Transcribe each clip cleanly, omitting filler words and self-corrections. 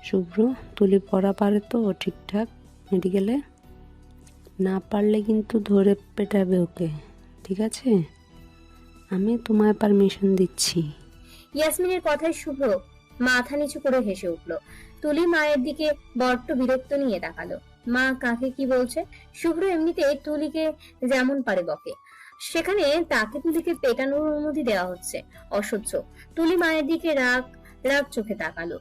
শুভ্র, তুলি পড়া পারে তো ঠিকঠাক মেডিকেলে? না পারলে কিন্তু ধরে পেটাবে ওকে, ঠিক আছে? আমি তোমায় পারমিশন দিচ্ছি। ইয়াসমিনের কথায় শুভ্র মাথা নিচু করে হেসে উঠল। তুলি মায়ের দিকে বড্ড বিরক্ত নিয়ে তাকালো। মা কাকে কি বলছে? শুভ্র এমনিতে তুলিকে যেমন পারে বকে, সেখানে তাকে তুলিকে পেটানোর অনুমতি দেওয়া হচ্ছে। অসহ্য। তুলি মায়ের দিকে রাগ রাগ চোখে তাকালো।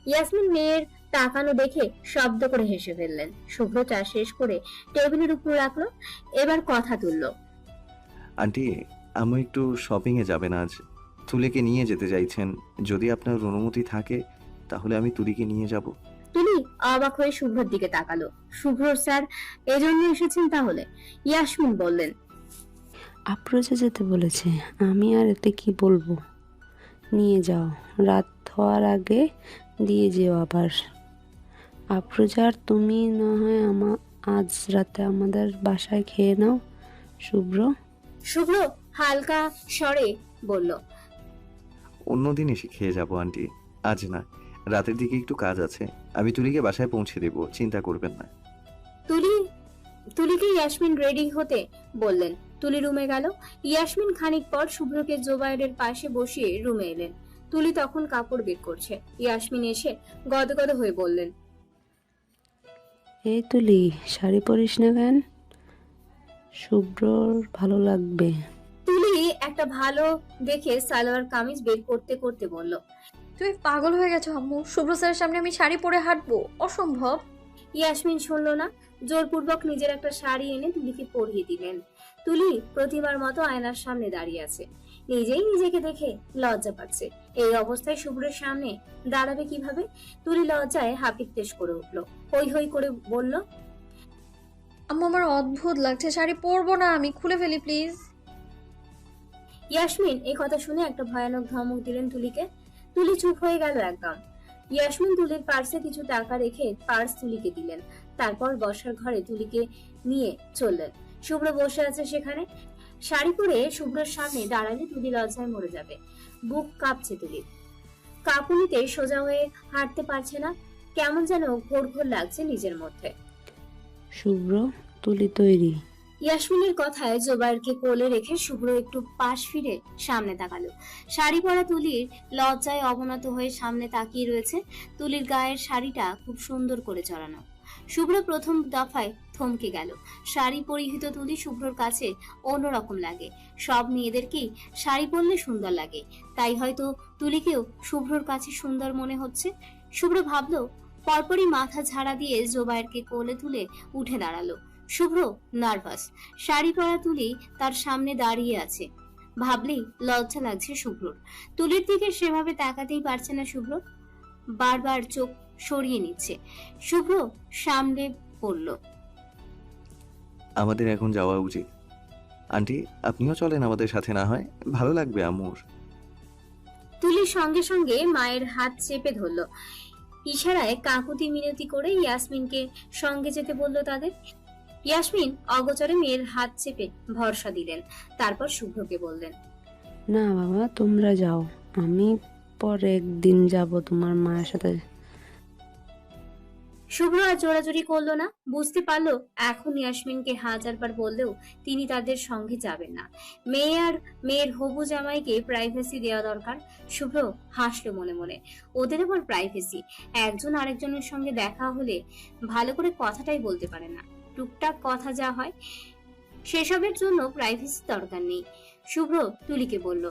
ইয়াসমিন মেয়ের তাকানো দেখে শব্দ করে হেসে ফেললেন। শুভ্র চা শেষ করে টেবিলের উপর রাখলো। এবার কথা তুললো। আন্টি, আমি একটু শপিংয়ে যাবেন আজ। তুলিকে নিয়ে যেতে চাইছেন, যদি আপনার অনুমতি থাকে তাহলে আমি তুলিকে নিয়ে যাব। তুলি অবাক হয়ে শুভ্রর দিকে তাকালো। শুভ্র স্যার এজন্য এসেছেন তাহলে? ইয়াসমিন বললেন, আফরোজা যেতে বলেছে, আমি আর এতে কি বলবো। নিয়ে যাও, রাত হওয়ার আগে দিয়ে যেও আবার। আফরোজা আর তুমি না হয় আজ রাতে আমাদের বাসায় খেয়ে নাও। শুভ্র শুভ্র হালকা স্বরে বলল, অন্যদিন এসে খেয়ে যাব আন্টি, আজ না। রাতের দিকে একটু কাজ আছে, আমি তুলিকে বাসায় পৌঁছে দেব, চিন্তা করবেন না। তুলিকে ইয়াসমিন রেডি হতে বললেন। তুলি রুমে গেল। ইয়াসমিন খানিক পর শুভ্রকে জোবাইরের পাশে বসিয়ে রুমে এলেন। তুলি তখন কাপড় বের করছে। ইয়াসমিন এসে গদগদ হয়ে বললেন, এই তুলি, শাড়ি পরিস না কেন? শুভ্রর ভালো লাগবে। তুলি একটা ভালো দেখে সালোয়ার কামিজ বের করতে করতে বলল, তুমি পাগল হয়ে গেছো আম্মু, শুভ্র স্যারের সামনে আমি শাড়ি পরে হাঁটবো? অসম্ভব। ইয়াসমিন শুনল না। জোরপূর্বক নিজের একটা শাড়ি এনে তুলিকে পরিয়ে দিলেন। তুলি প্রতিবার মতো আয়নার সামনে দাঁড়িয়ে আছে। নিজেই নিজেকে দেখে লজ্জা পাচ্ছে। এই অবস্থায় শুভ্রের সামনে দাঁড়াবে কিভাবে? তুলি লজ্জায় হাপিত্তেশ করে উঠল। হই হই করে বলল, আম্মু আমার অদ্ভুত লাগছে, শাড়ি পরবো না আমি, খুলে ফেলি প্লিজ। ইয়াসমিন এই কথা শুনে একটা ভয়ানক ধমক দিলেন তুলিকে। তুলি চুপ হয়ে গেল একদম। ইয়াসমিন তুলির পার্সে কিছু টাকা রেখে পার্স তুলিকে দিলেন। তারপর বসার ঘরে তুলিকে নিয়ে চললেন। শুভ্র বসে আছে সেখানে। শাড়ি পরে শুভ্রের সামনে দাঁড়ালে তুলি লজ্জায় মরে যাবে। বুক কাঁপছে তুলির। কাঁপুনিতে সোজা হয়ে হাঁটতে পারছে না। কেমন যেন ঘোর ঘোর লাগছে নিজের মধ্যে। শুভ্র, তুলি তৈরি। ইয়াসমিনের কথায় জোবাইরকে কোলে রেখে শুভ্র একটু পাশ ফিরে সামনে তাকালো। শাড়ি পরা তুলির লজ্জায় অবনত হয়ে সামনে তাকিয়ে রয়েছে। তুলির গায়ের শাড়িটা খুব সুন্দর করে চড়ানো। শুভ্র প্রথম দফায় থমকে গেল। শাড়ি পরিহিত তুলি শুভ্রর কাছে অন্যরকম লাগে। সব মেয়েদেরকেই শাড়ি পরলে সুন্দর লাগে, তাই হয়তো তুলিকেও শুভ্রর কাছে সুন্দর মনে হচ্ছে। শুভ্র ভাবলো। পরপরই মাথা ঝাড়া দিয়ে জোবাইরকে কোলে তুলে উঠে দাঁড়ালো। শুভ্র নার্ভাস। শাড়ি পরা তুলি তার সামনে দাঁড়িয়ে আছে। ভাবলেই লজ্জা লাগছে শুভ্রর। তুলির দিকে সেভাবে তাকাতেই পারছে না শুভ্র, বারবার চোখ সরিয়ে নিচ্ছে। শুভ্র সামনে পড়ল। আমাদের এখন যাওয়া উচিত। আন্টি, আপনিও চলেন আমাদের সাথে, না হয় ভালো লাগবে আম্মুর। তুলির সঙ্গে সঙ্গে মায়ের হাত চেপে ধরল। ইশারায় কাকুতি মিনতি করে ইয়াসমিনকে সঙ্গে যেতে বলল তাদের। ইয়াসমিন অগোচরে মেয়ের হাত চেপে ভরসা দিলেন। তারপর শুভ্রকে বললেন, না বাবা, তোমরা যাও, আমি পরে একদিন যাব তোমার মায়ের সাথে। শুভ্র আর জোরাজুরি করলো না। বুঝতে পারলো এখন ইয়াসমিনকে হাজারবার বললেও তিনি তাদের সঙ্গে যাবেন না। মেয়ে আর মেয়ের হবু জামাইকে প্রাইভেসি দেওয়া দরকার। শুভ্র হাসলো মনে মনে। ওদের আবার প্রাইভেসি? একজন আরেকজনের সঙ্গে দেখা হলে ভালো করে কথাটাই বলতে পারে না। টুকটাক কথা যা হয় সেসবের জন্য প্রাইভেসি দরকার নেই। শুভ্র তুলিকে বলল,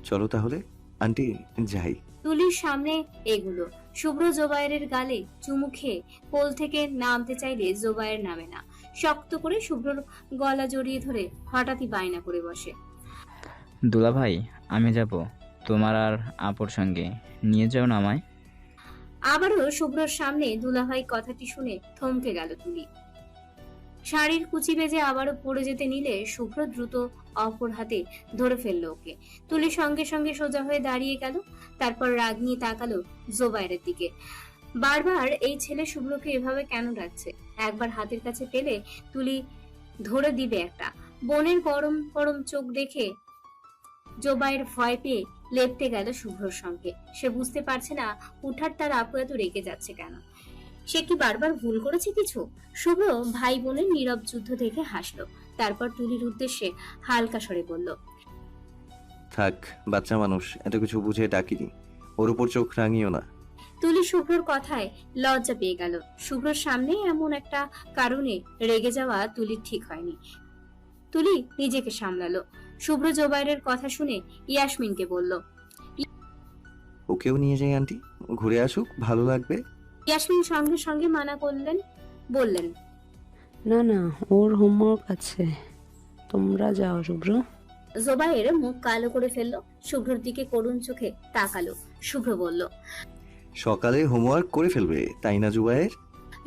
চলো তাহলে আন্টি, যাই। তুলির সামনে এগুলো। শুভ্র জোবায়ের গালে চুমু খেয়ে কোল থেকে নামতে চাইলে জোবায়ের নামে না। শক্ত করে শুভ্রর গলা জড়িয়ে ধরে হঠাৎই বায়না করে বসে, দুলা ভাই, আমি যাব তোমার আর আপুর সঙ্গে, নিয়ে যাও না আমায়। আবারও শুভ্রর সামনে দুলাভাই কথাটি শুনে থমকে গেল তুলি। শাড়ির কুচি বেজে আবারও পড়ে যেতে নিলে শুভ্র দ্রুত অপর হাতে ধরে ফেললো ওকে। তুলি সঙ্গে সঙ্গে সোজা হয়ে দাঁড়িয়ে গেল। তারপর রাগ নিয়ে তাকালো জোবাইরের দিকে। বারবার এই ছেলে শুভ্রকে এভাবে কেন ডাকছে? একবার হাতের কাছে পেলে তুলি ধরে দিবে একটা। বোনের গরম গরম চোখ দেখে জোবাইর ভয় পেয়ে লেপ্টে গেল শুভ্রর সঙ্গে। সে বুঝতে পারছে না হুটহাট তার আপু এত রেগে যাচ্ছে কেন। সে কি বারবার ভুল করেছে কিছু? শুভ্র ভাই বোনের নীরব যুদ্ধ দেখে হাসলো। তারপর তুলির উদ্দেশ্যে হালকা স্বরে বলল, থাক, বাচ্চা মানুষ, এত কিছু বুঝে ডাকিনি। ওর উপর চোখ রাঙিও না। তুলি শুভ্রর কথায় লজ্জা পেয়ে গেল। শুভ্রর সামনে এমন একটা কারণে রেগে যাওয়া তুলির ঠিক হয়নি। তুলি নিজেকে সামলালো। শুভ্র জোবাইরের কথা শুনে ইয়াসমিনকে বলল। ওকেও নিয়ে যাই আন্টি, ঘুরে আসুক, ভালো লাগবে। ইয়াসমিন সঙ্গে সঙ্গে মানা করলেন, বললেন, না না, ওর হোমওয়ার্ক আছে, তোমরা যাও শুভ্র। জোবাইর মুখ কালো করে ফেললো। শুভ্রর দিকে করুণ চোখে তাকালো। শুভ্র বলল। সকালে হোমওয়ার্ক করে ফেলবে, তাই না জুবায়ের?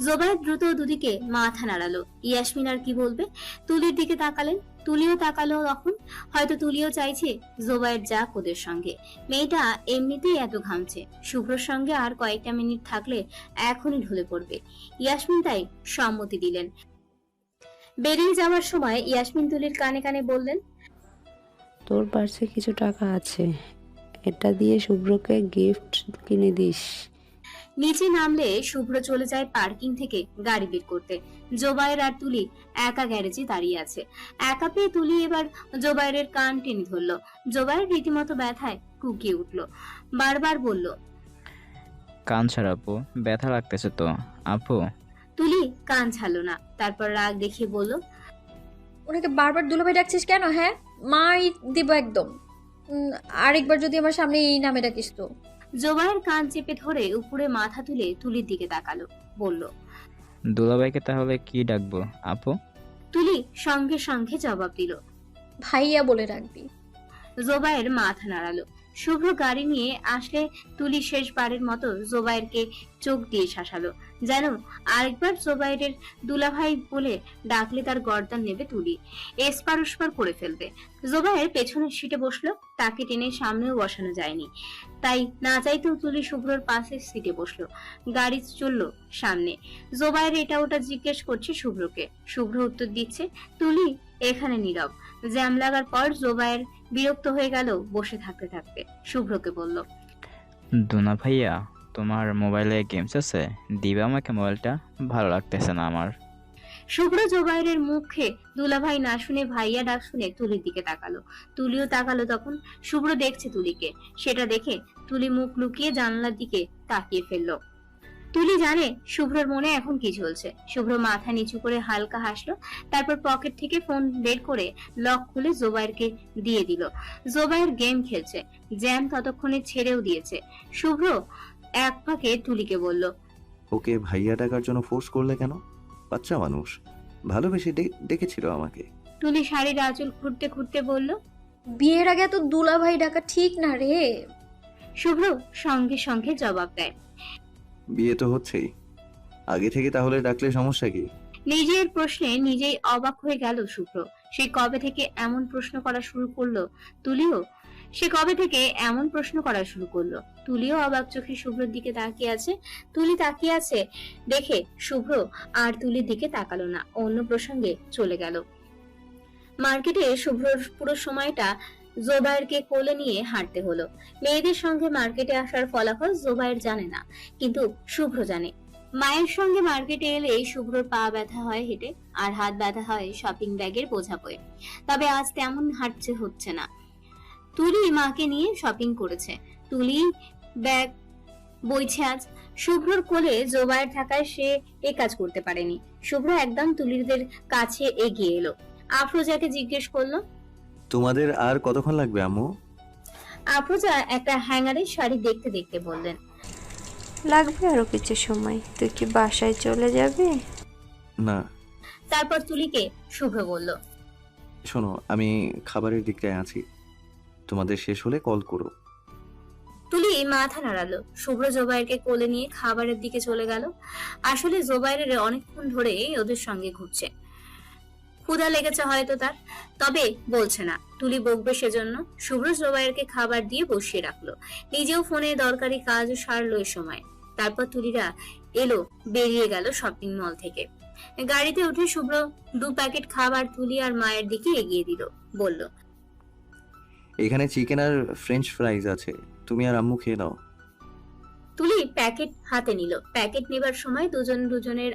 জোবাইর দ্রুত দুদিকে মাথা নাড়ালো। ইয়াসমিন আর কি বলবে? তুলির দিকে তাকালেন। তুলিও তাকালো তখন। হয়তো তুলিও চাইছে জোবাইর যাক ওদের সঙ্গে। মেয়েটা এমনিতেই এত ঘামছে, শুভ্রর সঙ্গে আর কয়েকটা মিনিট থাকলে এখনই ঢলে পড়বে। ইয়াসমিন তাই সম্মতি দিলেন। বেরিয়ে যাওয়ার সময় ইয়াসমিন তুলির কানে কানে বললেন, তোর পার্সে কিছু টাকা আছে, এটা দিয়ে শুভ্রকে গিফট কিনে দিস। নিচে নামলে শুভ্র চলে যায় পার্কিং থেকে গাড়ি বের করতে। জোবাইর আর তুলি একা গ্যারেজে দাঁড়িয়ে আছে। একা পেয়ে তুলি এবার জোবাইরের কান টেনে ধরলো। জোবাইর রীতিমতো ব্যথায় কুকিয়ে উঠলো। বারবার বলল, কান ছাড় আপু, ব্যথা লাগতেছে তো আপু। তুলি কান ছাড়লো না। তারপর রাগ দেখিয়ে বলল, ওনাকে বারবার দুলাভাই ডাকছিস কেন? হ্যাঁ, মাই দিব একদম। আরেকবার যদি আমার সামনে এই নামে ডাকিস তো। জোবাইর কান চেপে ধরে উপরে মাথা তুলে তুলির দিকে তাকালো, বলল। দুলাভাইকে তাহলে কি ডাকবো আপু? তুলি সঙ্গে সঙ্গে জবাব দিল, ভাইয়া বলে রাখবি। জোবাইর মাথা নাড়ালো। শুভ্র গাড়ি নিয়ে আসলে তুলি শেষবারের মতো জোবাইরকে চোখ দিয়ে শাসালো, যেন আরেকবার জোবাইরের দুলাভাই বলে ডাকলে তার গর্দান নেবে তুলি, এসপার ওসপার করে ফেলবে। জোবাইর পেছনের সিটে বসলো। তাকে টেনে সামনেও বসানো যায়নি, তাই না চাইতেও তুলি শুভ্রর পাশের সিটে বসলো। গাড়ি চললো সামনে। জোবাইর এটা ওটা জিজ্ঞেস করছে শুভ্রকে। শুভ্র উত্তর দিচ্ছে। তুলি এখানে নীরব। জ্যাম লাগার পর জোবাইর বিরক্ত হয়ে গেল বসে থাকতে থাকতে। শুভ্রকে বলল, দুনা ভাইয়া, তোমার মোবাইলে গেমস আছে, দিবে আমাকে মোবাইলটা, ভালো লাগতেছে না আমার। শুভ্র জোবাইরের মুখে দুলাভাই না শুনে ভাইয়া ডাক শুনে তুলির দিকে তাকালো। তুলিও তাকালো তখন। শুভ্র দেখছে তুলিকে। সেটা দেখে তুলি মুখ লুকিয়ে জানলার দিকে তাকিয়ে ফেললো। তুলি জানে শুভ্রর মনে এখন কি চলছে। শুভ্র মাথা নিচু করে হালকা হাসলো। তারপর পকেট থেকে ফোন বের করে লক খুলে জোবাইরকে দিয়ে দিল। জোবাইর গেম খেলছে। জ্যাম ততক্ষণে ছেড়েও দিয়েছে। শুভ্র এক ফাঁকে তুলিকে বলল, ওকে ভাইয়া ডাকার জন্য ফোর্স করলে কেন? বাচ্চা মানুষ, ভালোবেসে ডেকেছিল আমাকে। তুলি শাড়ির আঁচল খুঁড়তে খুঁড়তে বলল। বিয়ের আগে এত দুলাভাই ডাকা ঠিক না রে। শুভ্র সঙ্গে সঙ্গে জবাব দেয়, বিয়ে তো হচ্ছেই, আগে থেকে তাহলে ডাকলে সমস্যা কি? নিজের প্রশ্নে নিজেই অবাক হয়ে গেল শুভ্র। সে কবে থেকে এমন প্রশ্ন করা শুরু করলো? তুলিও অবাক চোখে শুভ্রর দিকে তাকিয়ে আছে। তুলি তাকিয়ে আছে দেখে শুভ্র আর তুলির দিকে তাকালো না, অন্য প্রসঙ্গে চলে গেল। মার্কেটে শুভ্রর পুরো সময়টা জোবাইরকে কোলে নিয়ে হাঁটতে হলো। মেয়েদের সঙ্গে মার্কেটে আসার ফলাফল জোবাইর জানে না, কিন্তু শুভ্র জানে। মায়ের সঙ্গে মার্কেটে এলে শুভ্রর পা ব্যথা হয় হেঁটে, আর হাত ব্যথা হয় শপিং ব্যাগের বোঝা বয়ে। তবে আজ তেমন হাঁটছে হচ্ছে না। তুলি মাকে নিয়ে শপিং করেছে। তুলি ব্যাগ বইছে আজ। শুভ্রর কোলে জোবাইর থাকায় সে এ কাজ করতে পারেনি। শুভ্র একদম তুলিদের কাছে এগিয়ে এলো। আফরোজাকে জিজ্ঞেস করলো, তোমাদের আর কতক্ষণ লাগবে আম্মু? আফরোজা একটা হ্যাঙ্গারের শাড়ি দেখতে দেখতে বললেন, লাগবে আরো কিছু সময়। তুই কি বাসায় চলে যাবি? না। তারপর তুলিকে শুভ্র বলল, শোনো, আমি খাবারের দিকটায় আছি, তোমাদের শেষ হলে কল করো। তুলি মাথা নাড়ালো। শুভ্র জোবাইরকে কোলে নিয়ে খাবারের দিকে চলে গেল। আসলে জোবাইরের অনেকক্ষণ ধরে ওদের সঙ্গে ঘুরছে। ক্ষুধা লেগেছে হয়তো তার, তবে বলছে না। তুলি বকবে সেজন্য। শুভ্র জোবাইরকে খাবার দিয়ে বসিয়ে রাখলো। নিজেও ফোনে দরকারি কাজও সারলো এ সময়। তারপর তুলিরা এলো, বেরিয়ে গেল শপিং মল থেকে। গাড়িতে উঠে শুভ্র 2 প্যাকেট খাবার তুলি আর মায়ের দিকে এগিয়ে দিল, বলল, এখানে চিকেন আর ফ্রেঞ্চ ফ্রাইজ আছে, তুমি আর আম্মু খেয়ে নাও। তুলি প্যাকেট হাতে নিল। প্যাকেট নেবার সময় দুজন দুজনের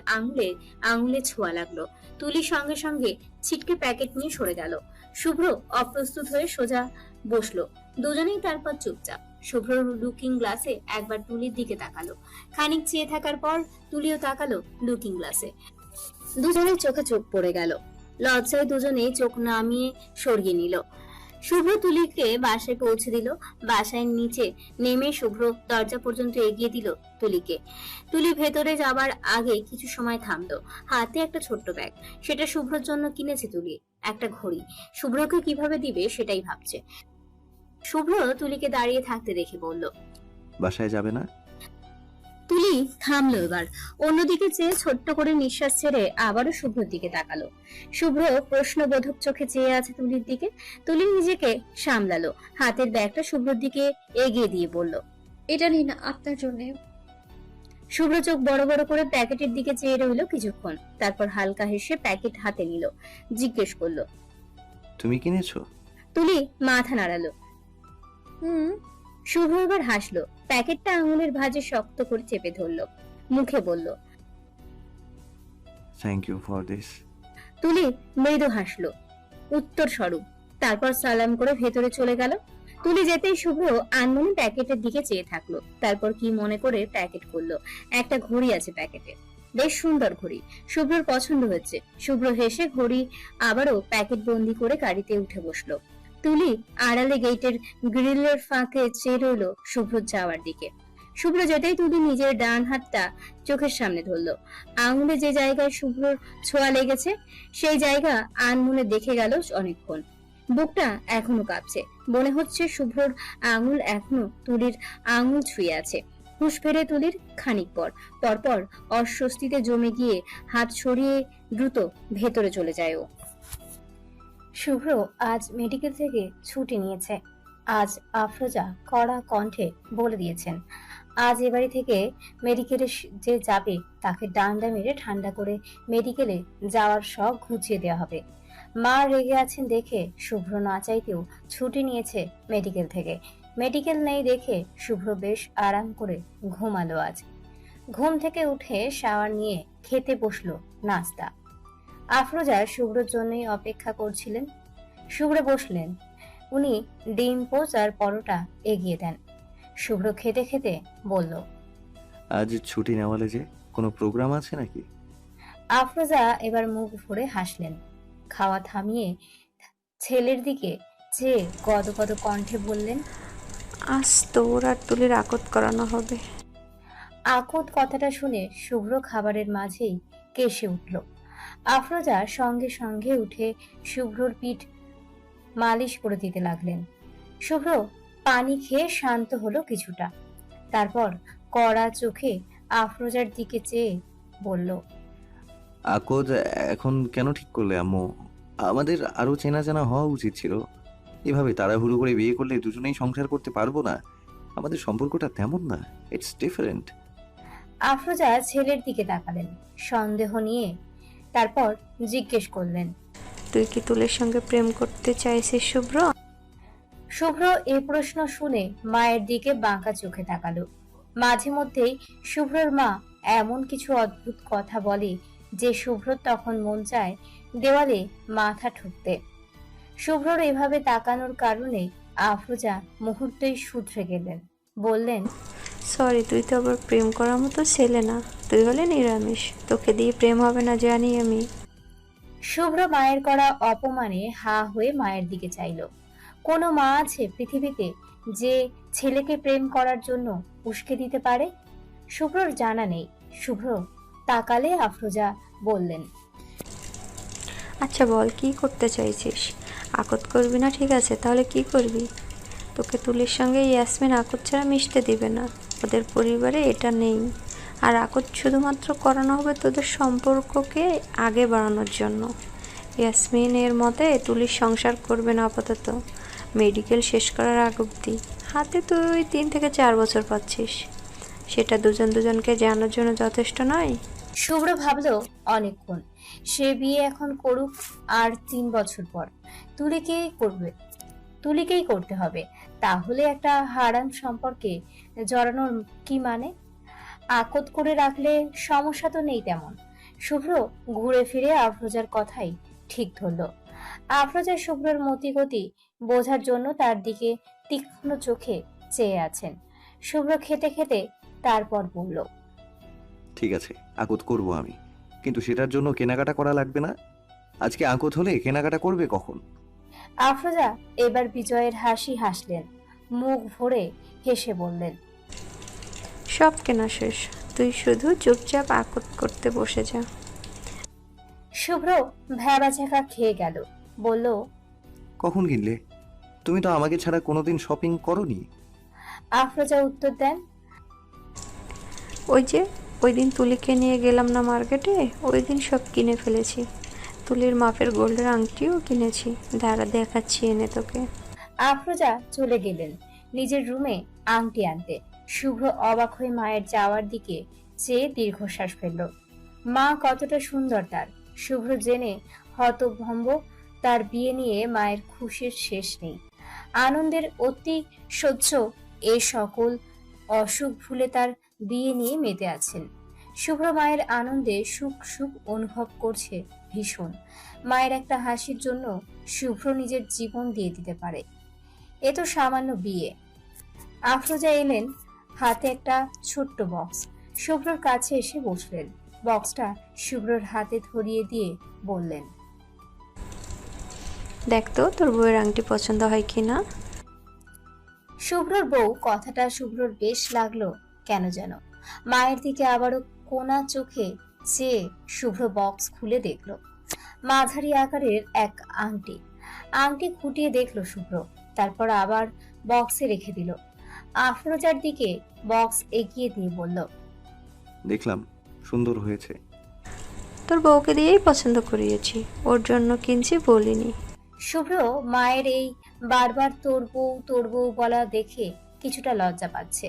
আঙুলে ছোঁয়া লাগলো। তুলি সঙ্গে সঙ্গে ছিটকে প্যাকেট নিয়ে সরে গেল। শুভ্র অপ্রস্তুত হয়ে সোজা বসলো। দুজনেই তারপর চুপচাপ। শুভ্র লুকিং গ্লাসে একবার তুলির দিকে তাকালো। খানিক চেয়ে থাকার পর তুলিও তাকালো লুকিং গ্লাসে। দুজনের চোখে চোখ পড়ে গেল। লজ্জায় দুজনেই চোখ নামিয়ে সরিয়ে নিল। শুভ্র তুলিকে বাসায় পৌঁছে দিল। বাসায় নিচে নেমে শুভ্র দরজা পর্যন্ত এগিয়ে দিল তুলিকে। তুলি ভেতরে যাবার আগে কিছু সময় থামলো। হাতে একটা ছোট্ট ব্যাগ, সেটা শুভ্রর জন্য কিনেছে তুলি। একটা ঘড়ি শুভ্রকে কিভাবে দিবে সেটাই ভাবছে। শুভ্র তুলিকে দাঁড়িয়ে থাকতে দেখে বলল, বাসায় যাবে না? তুলি থামলো এবার। অন্যদিকে চেয়ে ছোট্ট করে নিঃশ্বাস ছেড়ে আবারও শুভ্রর দিকে তাকালো। শুভ্র প্রশ্নবোধক চোখে চেয়ে আছে তুলির দিকে। তুলি নিজেকে সামলালো। হাতের ব্যাগটা শুভ্রর দিকে এগিয়ে দিয়ে বলল, এটা নিন আপনার জন্য। শুভ্র চোখ বড় বড় করে প্যাকেটের দিকে চেয়ে রইল কিছুক্ষণ। তারপর হালকা হেসে প্যাকেট হাতে নিল। জিজ্ঞেস করলো, তুমি কিনেছো? তুলি মাথা নাড়ালো। হুম। শুভ্র এবার হাসলো। প্যাকেটটা আঙুলের ভাঁজে শক্ত করে চেপে ধরলো। মুখে বলল, থ্যাংক ইউ ফর দিস। তুলি মৃদু হাসলো উত্তর স্বরূপ। তারপর সালাম করে ভেতরে চলে গেল। তুলি যেতেই শুভ্র আনমনে প্যাকেটের দিকে চেয়ে থাকলো। তারপর কি মনে করে প্যাকেট খুললো। একটা ঘড়ি আছে প্যাকেটে, বেশ সুন্দর ঘড়ি। শুভ্রর পছন্দ হয়েছে। শুভ্র হেসে ঘড়ি আবারও প্যাকেট বন্দি করে গাড়িতে উঠে বসলো। তুলি আড়ালে গেটের গ্রিলের ফাঁকে চেয়ে রইল শুভ্র যাওয়ার দিকে। শুভ্র যেতেই তুলি নিজের ডান হাতটা চোখের সামনে ধরলো। আঙুলে যে জায়গায় শুভ্রর ছোঁয়া লেগেছে সেই জায়গা আনমনে দেখে গেল অনেকক্ষণ। বুকটা এখনো কাঁপছে। মনে হচ্ছে শুভ্রর আঙুল এখনো তুলির আঙুল ছুঁয়ে আছে। হুঁশ ফেরে তুলির খানিক পরপর অস্বস্তিতে জমে গিয়ে হাত সরিয়ে দ্রুত ভেতরে চলে যায় ও। শুভ্র আজ মেডিকেল থেকে ছুটি নিয়েছে। আজ আফরোজা কড়া কণ্ঠে বলে দিয়েছেন, আজ এ বাড়ি থেকে মেডিকেলে যে যাবে তাকে ডান্ডা মেরে ঠান্ডা করে মেডিকেলে যাওয়ার শখ ঘুচিয়ে দেওয়া হবে। মা রেগে আছেন দেখে শুভ্র না চাইতেও ছুটি নিয়েছে মেডিকেল থেকে। মেডিকেল নেই দেখে শুভ্র বেশ আরাম করে ঘুমালো আজ। ঘুম থেকে উঠে শাওয়ার নিয়ে খেতে বসলো নাস্তা। আফরোজা শুভ্রর জন্যই অপেক্ষা করছিলেন। শুভ্র বসলেন। উনি ডিম পোচ আর পরোটা এগিয়ে দেন। শুভ্র খেতে খেতে বলল, আজ ছুটি নেওয়ালে যে, কোনো প্রোগ্রাম আছে নাকি? আফরোজা এবার মুখ ভরে হাসলেন। খাওয়া থামিয়ে ছেলের দিকে চেয়ে গদগদ কণ্ঠে বললেন, আজ তোর আর তুলির আকত করানো হবে। আকত কথাটা শুনে শুভ্র খাবারের মাঝেই কেসে উঠল। আফরোজা সঙ্গে সঙ্গে উঠে শুভ্রর পিঠ মালিশ করে দিতে লাগলেন। শুভ্র পানি খেয়ে শান্ত হলো কিছুটা। তারপর কড়া চোখে আফরোজার দিকে চেয়ে বলল, আকদ এখন কেন ঠিক করলে আম্মু? আমাদের আরো চেনা জানা হওয়া উচিত ছিল। এভাবে তাড়াহুড়ো করে বিয়ে করলে দুজনেই সংসার করতে পারবো না। আমাদের সম্পর্কটা তেমন না, ইটস ডিফারেন্ট। আফরোজা ছেলের দিকে তাকালেন সন্দেহ নিয়ে। তারপর জিজ্ঞেস করলেন, তুই কি তুলির সঙ্গে প্রেম করতে চাইছিস শুভ্র? শুভ্র এই প্রশ্ন শুনে মায়ের দিকে বাঁকা চোখে তাকালো। মাঝে মধ্যেই শুভ্রর মা এমন কিছু অদ্ভুত কথা বলে যে শুভ্রর তখন মন চায় দেওয়ালে মাথা ঠুকতে। শুভ্রর এভাবে তাকানোর কারণে আফরোজা মুহূর্তেই শুধরে গেলেন। বললেন, সরি, তুই তো আবার প্রেম করার মতো ছেলে না। তুই হলে নিরামিষ, তোকে দিয়ে প্রেম হবে না জানি আমি। শুভ্র মায়ের করা অপমানে হা হয়ে মায়ের দিকে চাইল। কোনো মা আছে পৃথিবীতে যে ছেলেকে প্রেম করার জন্য উস্কে দিতে পারে? শুভ্রর জানা নেই। শুভ্র তাকালে আফরোজা বললেন, আচ্ছা বল, কি করতে চাইছিস? আকত করবি না, ঠিক আছে, তাহলে কি করবি? তোকে তুলির সঙ্গে ইয়াসমিন আকত ছাড়া মিশতে দিবে না। ওদের পরিবারে এটা নেই। আর আকত শুধুমাত্র করানো হবে তোদের সম্পর্ককে আগে বাড়ানোর জন্য। ইয়াসমিনের মতে তুলির সংসার করবে না আপাতত, মেডিকেল শেষ করার আগ অবধি। হাতে তুই 3 থেকে 4 বছর পাচ্ছিস, সেটা দুজনকে জানার জন্য যথেষ্ট নয়? শুভ্র ভাবলো অনেকক্ষণ। সে বিয়ে এখন করুক আর 3 বছর পর তুলি কে করবে? তুলিকেই করতে হবে। তাহলে একটা হারাম সম্পর্কে জড়ানোর কি মানে? আকত করে রাখলে সমস্যা তো নেই তেমন। শুভ্র ঘুরে ফিরে আফরোজার কথাই ঠিক ধরলো। আফরোজা শুভ্রর মতিগতি বোঝার জন্য তার দিকে তীক্ষ্ণ চোখে চেয়ে আছেন। শুভ্র খেতে খেতে তারপর বলল, ঠিক আছে, আকত করব আমি, কিন্তু সেটার জন্য কেনাকাটা করা লাগবে না? আজকে আকত হলে কেনাকাটা করবে কখন? আফরোজা এবার বিজয়ের হাসি হাসলেন, মুখ ভরে হেসে বললেন, সব কেনা শেষ, তুই শুধু চুপচাপ আকত করতে বসে যা। শুভ্র ভ্যাবাচাকা খেয়ে গেল, বলল, কখন কিনলে? তুমি তো আমাকে ছাড়া কোনোদিন শপিং করনি। আফরোজা উত্তর দেন, ওই যে ওই দিন তুলিকে নিয়ে গেলাম না মার্কেটে, ওই দিন সব কিনে ফেলেছি। তুলির মাপের গোল্ডের আংটিও কিনেছি, দাঁড়া দেখাচ্ছি এনে তোকে। আফরোজা চলে গেলেন নিজের রুমে আংটি আনতে। শুভ্র অবাক হয়ে মায়ের যাওয়ার দিকে চেয়ে দীর্ঘশ্বাস ফেলল। মা কতটা সুন্দর তার। শুভ্র জেনে হতভম্ব, তার বিয়ে নিয়ে মায়ের খুশির শেষ নেই। আনন্দের অতি সহ্য এ সকল অসুখ ভুলে তার বিয়ে নিয়ে মেতে আছেন। শুভ্র মায়ের আনন্দে সুখ সুখ অনুভব করছে ভীষণ। মায়ের একটা হাসির জন্য শুভ্র নিজের জীবন দিয়ে দিতে পারে। এ তো সামান্য বিয়ে। আফরোজা এলেন, হাতে একটা ছোট্ট বক্স। শুভ্রর কাছে এসে বসলেন। বক্সটা শুভ্রর হাতে ধরিয়ে দিয়ে বললেন, দেখ তো তোর বউয়ের আংটি পছন্দ হয় কিনা। শুভ্রর বউ কথাটা শুভ্রর বেশ লাগলো কেন যেন। মায়ের দিকে আবারও কোনা চোখে চেয়ে শুভ্র বক্স খুলে দেখলো। মাঝারি আকারের এক আংটি। আংটি খুঁটিয়ে দেখলো শুভ্র, তারপর আবার বক্সে রেখে দিল। আফরোজার দিকে বক্স এগিয়ে দিয়ে বলল, দেখলাম, সুন্দর হয়েছে। তোর বউকে দিয়েই পছন্দ করিয়েছি, ওর জন্য কিনছি বলিনি। শুভ্র মায়ের এই বারবার তোর বউ বলা দেখে কিছুটা লজ্জা পাচ্ছে।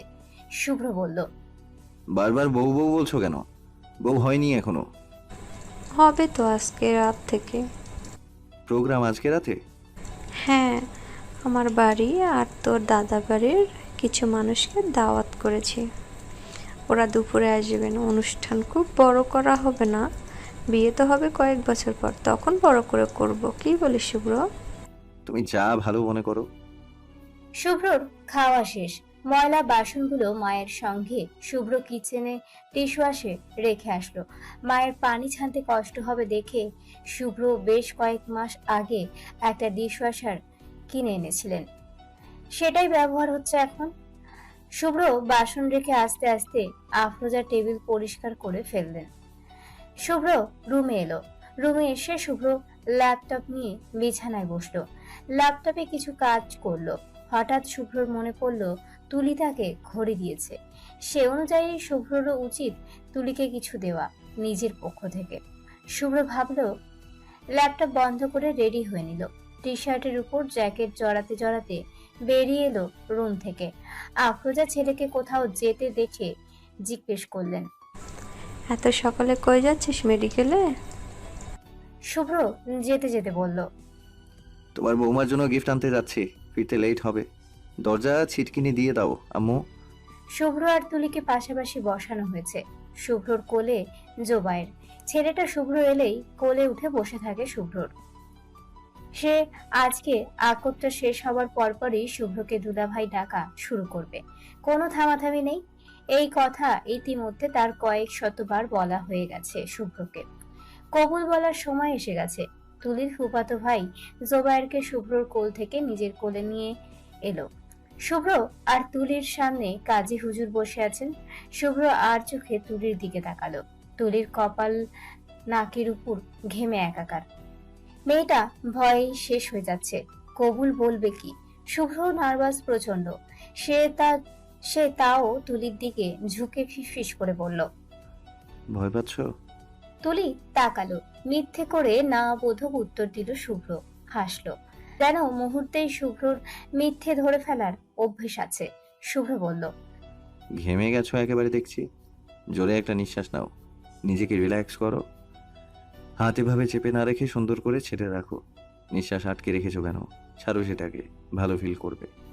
শুভ্র বলল, বারবার বউ বউ বলছো কেন? বউ হয়নি এখনো। হবে তো আজকে রাত থেকে। প্রোগ্রাম আজকে রাতে? হ্যাঁ, আমার বাড়ি আর তোর দাদা বাড়ির কিছু মানুষকে দাওয়াত করেছি, ওরা দুপুরে আসবেন। অনুষ্ঠান খুব বড় করা হবে না, বিয়ে তো হবে কয়েক বছর পর, তখন বড় করে করব। কি বলিস শুভ্র? তুমি যা ভালো মনে করো। শুভ্রর খাওয়া শেষ। ময়লা বাসনগুলো মায়ের সঙ্গে শুভ্র কিচেনে ডিশওয়াশে রেখে আসলো। মায়ের পানি ছানতে কষ্ট হবে দেখে শুভ্র বেশ কয়েক মাস আগে একটা ডিশওয়াশার কিনে এনেছিলেন, সেটাই ব্যবহার হচ্ছে এখন। শুভ্র বাসন রেখে আস্তে আস্তে আফরোজা টেবিল পরিষ্কার করে ফেললেন। শুভ্র রুমে এলো। রুমে এসে শুভ্র ল্যাপটপ নিয়ে বিছানায় বসলো। ল্যাপটপে কিছু কাজ করলো। হঠাৎ শুভ্রর মনে পড়লো তুলি তাকে ঘড়ি দিয়েছে। সে অনুযায়ী শুভ্ররও উচিত তুলিকে কিছু দেওয়া নিজের পক্ষ থেকে। শুভ্র ভাবলো, ল্যাপটপ বন্ধ করে রেডি হয়ে নিল। টি শার্টের উপর জ্যাকেট জড়াতে জড়াতে বেরিয়ে এলো রুম থেকে। আফরোজা ছেলেকে কোথাও যেতে দেখে জিজ্ঞেস করলেন, এত সকালে কই যাচ্ছিস মেডিকেলে? শুভ্র যেতে যেতে বলল, তোমার বৌমার জন্য গিফট আনতে যাচ্ছি, ফিরতে লেট হবে। দরজা ছিটকিনি দিয়ে দাও আম্মু। শুভ্র আর তুলিকে পাশাপাশি বসানো হয়েছে। শুভ্রর কোলে জোবায়ের। ছেলেটা শুভ্র এলেই কোলে উঠে বসে থাকে শুভ্রর। সে আজকে আকটটা শেষ হবার পরপরই শুভ্রকে দুলাভাই ডাকা শুরু করবে, কোনো থামাথামি নেই। এই কথা ইতিমধ্যে তার কয়েক শতবার বলা হয়ে গেছে শুভ্রকে। কবুল বলার সময় এসে গেছে। তুলির ফুফাতো ভাই জোবায়েরকে শুভ্রর কোল থেকে নিজের কোলে নিয়ে এলো। শুভ্র আর তুলির সামনে কাজী হুজুর বসে আছেন। শুভ্র আর চোখে তুলির দিকে তাকালো। তুলির কপাল নাকের উপর ঘেমে একাকার। মেয়েটা ভয়ে শেষ হয়ে যাচ্ছে, কবুল বলবে কি? শুভ্র নার্ভাস প্রচন্ড। সে তাও তুলির দিকে ঝুঁকে ফিসফিস করে বলল, ভয় পাচ্ছ? তুলি তাকালো। মিথ্যে করে না বোধক উত্তর দিল শুভ্র। হাসলো, যেন মুহূর্তেই শুভ্রর মিথ্যে ধরে ফেলার অভ্যেস আছে। শুভ্র বলল, ঘেমে গেছো একেবারে দেখছি। জোরে একটা নিঃশ্বাস নাও, নিজেকে রিল্যাক্স করো। হাত এভাবে চেপে না রেখে সুন্দর করে ছেড়ে রাখো। নিঃশ্বাস আটকে রেখেছো কেন? ছাড়ো সেটাকে, ভালো ফিল করবে।